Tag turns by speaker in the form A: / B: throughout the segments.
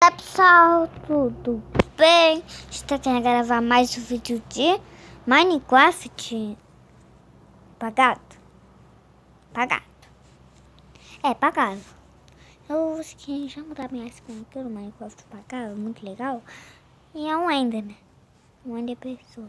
A: Olá pessoal, tudo bem? Estou querendo gravar mais um vídeo de Minecraft pagado. Pagado. Eu queria já mudar minha skin aqui no Minecraft pagado, muito legal. E é um Ender, né? Um Ender pessoa.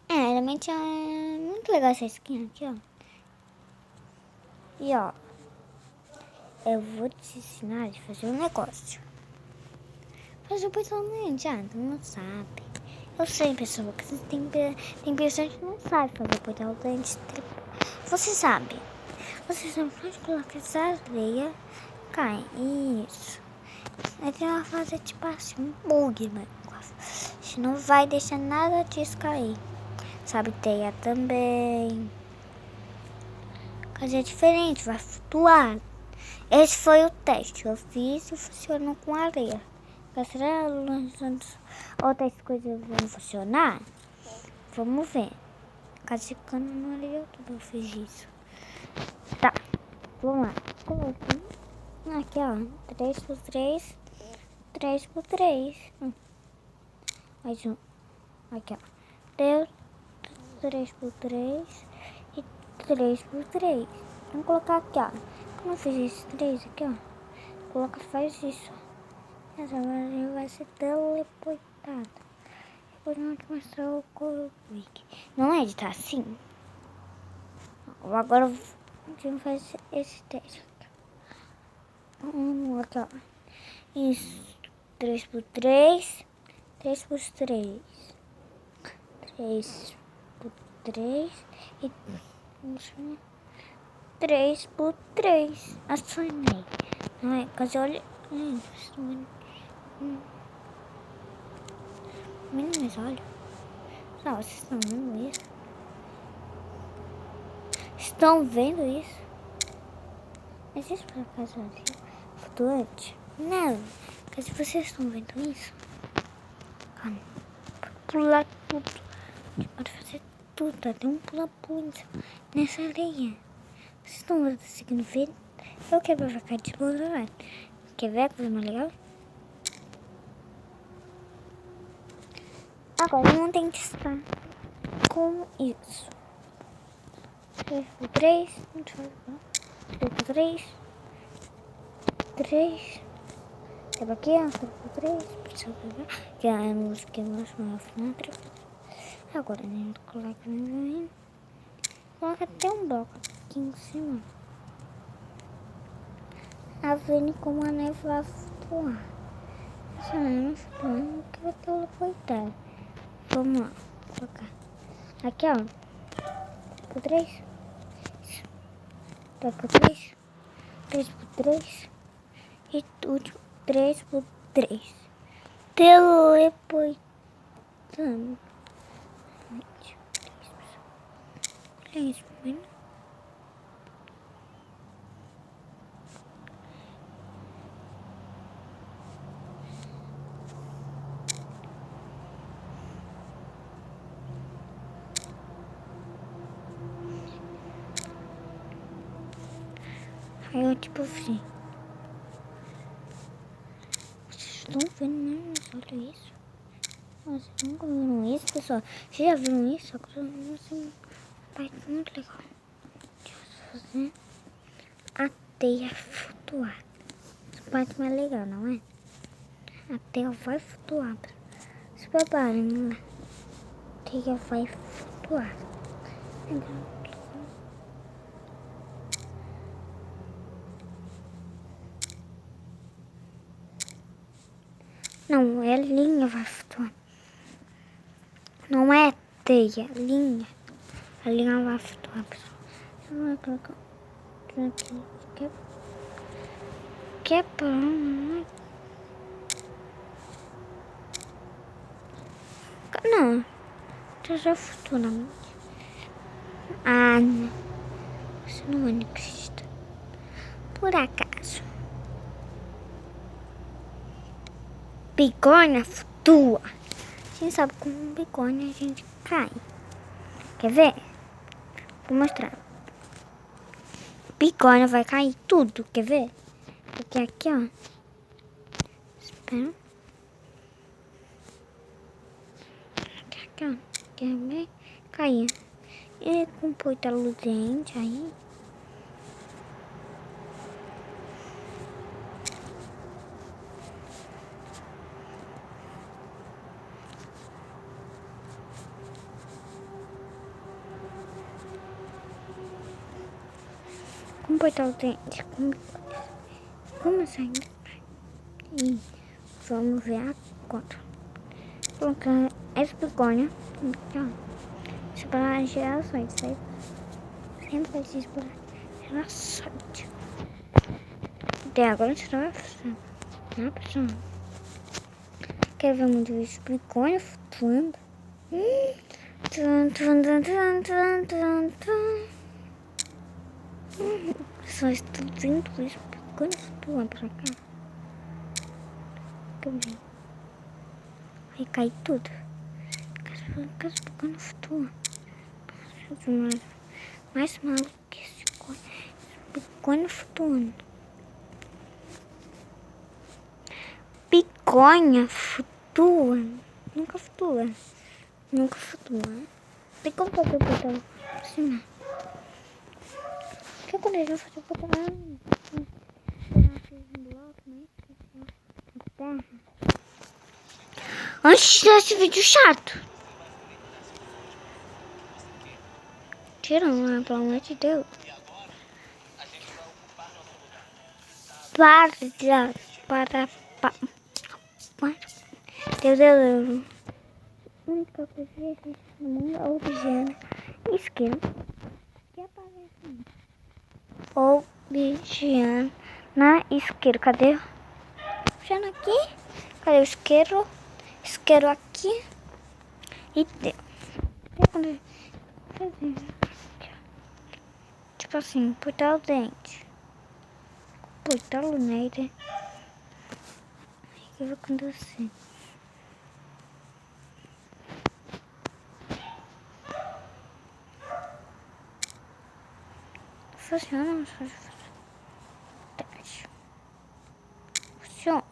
A: Realmente é muito legal essa skin aqui, ó. E ó, eu vou te ensinar a fazer um negócio. Mas o pessoal não sabe. Eu sei, pessoal, que tem pessoas que não sabem fazer portal do Ender. Você sabe. Você só pode colocar essa areia, cai. Isso. Aí tem uma fase tipo assim, um bug, mano. Você não vai deixar nada disso cair. Sabe, teia também. Coisa diferente, vai flutuar. Esse foi o teste que eu fiz e funcionou com areia. Será que outras coisas vão funcionar? Vamos ver. Caso no YouTube eu fiz isso. Tá, vamos lá. Aqui, ó. 3x3. 3x3. Mais um. Aqui, ó. 3x3 e 3x3. Vamos colocar aqui, ó. Como eu fiz esses 3 aqui, ó. Coloca, faz isso. Essa agora vai ser teleportada. Depois eu vou te mostrar o Quick. Não é de estar assim? Agora vamos fazer esse teste. Aqui, ó. Isso. 3x3. 3x3. 3x3. E 3x3. Acionei. Não é? Quase olha. Meninas, olha. Não, vocês estão vendo isso? Estão vendo isso? Mas isso por acaso é flutuante? Não. Mas vocês estão vendo isso? Calma. Pular tudo. Pode fazer tudo. Até um pula-pula nessa areia. Vocês estão conseguindo ver? Eu quero ficar de boa. Quer ver a coisa mais legal? Agora não tem que estar com isso. 3x3. 3x3. 3. Tava aqui, ó. 3x3. Que é a música que eu gosto mais. Agora a gente coloca até um bloco aqui em cima. A vendo como a neve vai flutuar. Essa neve flutuando que vai teleportar. Vamos lá, colocar. Aqui, ó. 3x3. 3x3. 3x3. E último 3x3. Teleportando. Olha isso, menino. Aí eu tipo assim. Vocês estão vendo mesmo? Olha isso. Vocês nunca viram isso, pessoal? Vocês já viram isso? Agora assim, vai muito legal. Deixa eu fazer a teia flutuar. Essa parte mais legal, não é? A teia vai flutuar. Se preparem, né? A teia vai flutuar. Não, é linha vai flutuar. Não é teia, linha. A linha vai flutuar, pessoal. Eu vou colocar aqui. Que é pra... Não. Tá já futuramente. Ah, não. Você não acredita. Por acaso. Bigorna flutua. A gente sabe como um bigorna a gente cai. Quer ver? Vou mostrar. Bigorna vai cair tudo. Quer ver? Porque aqui, ó. Pera. Aqui, ó. Quer ver? Caía. E com poita luzente aí. Com poita luzente. Como assim? E vamos ver agora. Colocar essa begônia. Então, esperar gerações, certo? Sempre vai se esperar gerações. Até agora você não vai fazer. Não, pessoal. Quer ver muito isso? Begônia flutuando. Só estou dizendo isso. Begônia flutuando pra cá. Aí cai tudo. Caso begônia flutua. Mais maluco que esse begônia flutuando. Begônia flutua. Nunca flutua. Nunca flutua. Tem como fazer o botão assim? O que aconteceu? Fazer o botão. Antes desse vídeo chato. Tira, pelo amor de Deus. Para. Deus. A única coisa que existe no mundo é obsidiana esquerda. Que aparece obsidiana na esquerda. Cadê? Obsidiana aqui. Cadê o isqueiro? Isqueiro aqui. E deu. Tipo assim, portal dente. Portal nele. O que vai acontecer? Funciona. Funciona.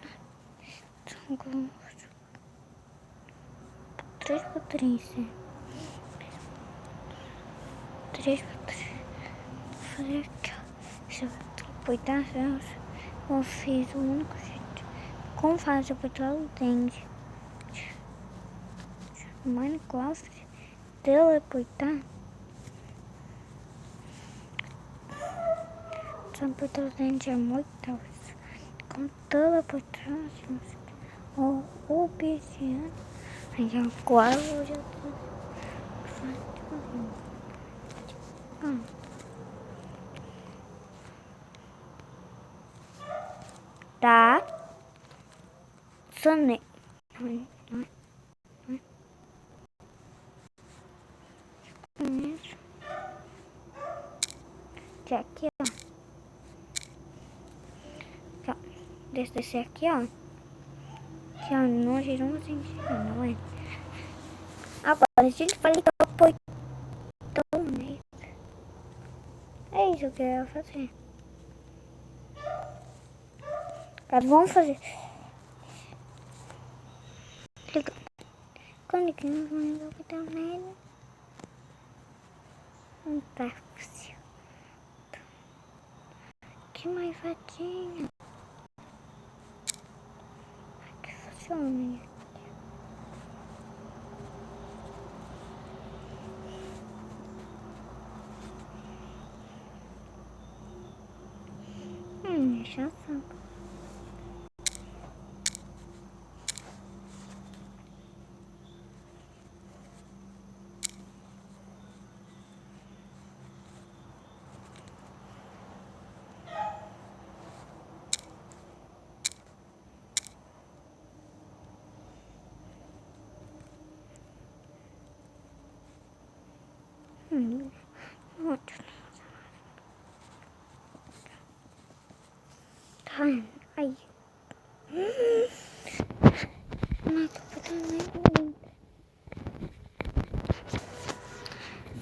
A: 3 por 3. 3 por 3. Vou fazer aqui, ó. Se eu apertar, eu fiz o único jeito. Como fazer o portal dente? Minecraft teleportar. Teleportar dente é muito tal. Como teleportar, ou obsidiana. Aí agora eu já tô fazendo. Tá. Sonei. Aqui, ó. Desse aqui, ó. Aqui, ó. Não girou, não é? Agora a gente vai ligar o portão, né? É isso que eu ia fazer. Agora vamos fazer. Liga. Quando que nós vamos ligar o portão nele? Não tá fácil. Que mais fatinho. Que funciona. Já sabe. Ótimo. Tá, aí. Não, tô botando nem.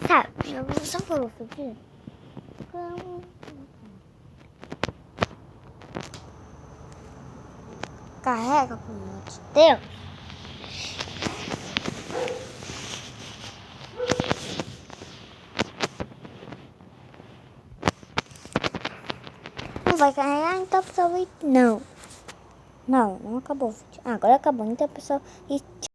A: Sabe, eu vou só falar aqui. carrega, pelo amor de Deus. Não vai carregar, então pessoal. Não. Não acabou o vídeo. Agora acabou. Então pessoal. E tchau.